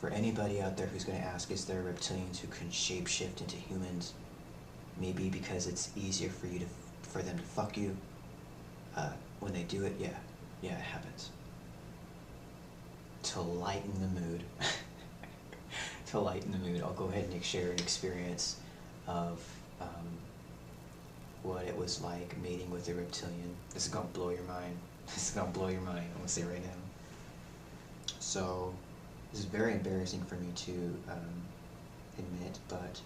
For anybody out there who's going to ask, is there reptilians who can shapeshift into humans? Maybe because it's easier for them to fuck you. When they do it, yeah, it happens. To lighten the mood, I'll go ahead and share an experience of what it was like mating with a reptilian. This is gonna blow your mind. I'm gonna say it right now. So, this is very embarrassing for me to admit, but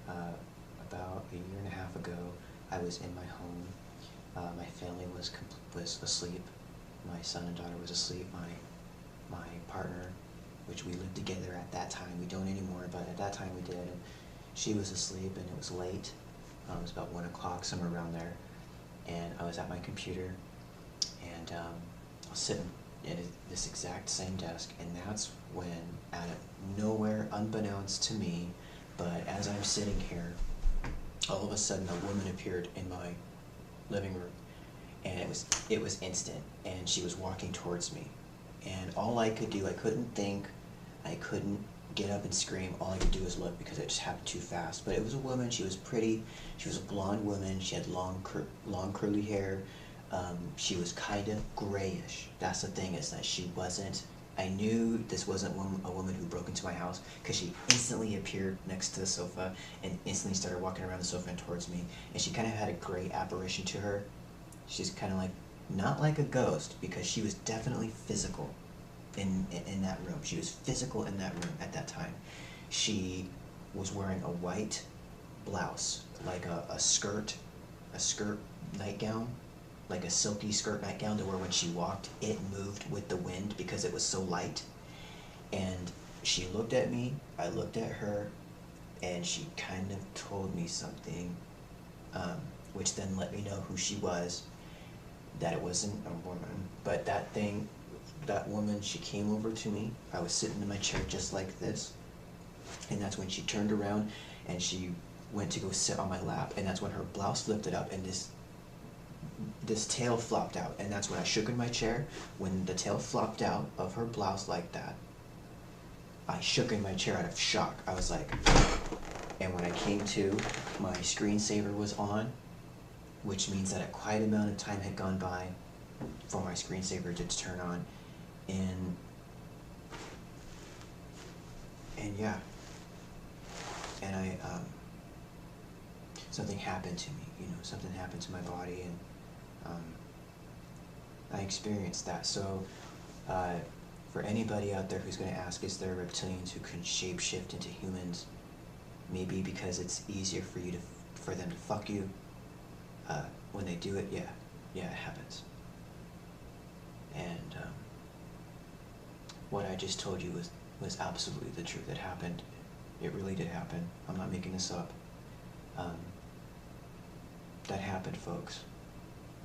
about a year and a half ago, I was in my home. My family was asleep. My son and daughter was asleep. My partner, which we lived together at that time, we don't anymore, but at that time we did, and she was asleep, and it was late. It was about 1 o'clock, somewhere around there, and I was at my computer, and I was sitting at this exact same desk, and that's when, out of nowhere, unbeknownst to me, but as I'm sitting here, all of a sudden a woman appeared in my living room, and it was instant, and she was walking towards me, and all I could do, I couldn't think, I couldn't get up and scream, all I could do was look, because it just happened too fast. But it was a woman, she was pretty, she was a blonde woman, she had long curly hair, she was kind of grayish. That's the thing, is that she wasn't, I knew this wasn't a woman who broke into my house, because she instantly appeared next to the sofa, and instantly started walking around the sofa and towards me, and she kind of had a gray apparition to her. She's kind of like, not like a ghost, because she was definitely physical in that room. She was physical in that room at that time. She was wearing a white blouse, like a skirt nightgown, like a silky skirt nightgown, to where when she walked, it moved with the wind because it was so light. And she looked at me, I looked at her, and she kind of told me something, which then let me know who she was, that it wasn't a woman, but that woman, she came over to me. I was sitting in my chair just like this, and that's when she turned around and she went to go sit on my lap, and that's when her blouse lifted up and this tail flopped out, and that's when I shook in my chair. When the tail flopped out of her blouse like that, I shook in my chair out of shock. I was like, and when I came to, my screensaver was on, which means that a quiet amount of time had gone by for my screensaver to turn on, and yeah, and something happened to me, something happened to my body, and I experienced that. So for anybody out there who's going to ask, is there reptilians who can shapeshift into humans? Maybe because it's easier for them to fuck you. When they do it, yeah, it happens. And what I just told you was absolutely the truth. It happened. It really did happen. I'm not making this up. That happened, folks.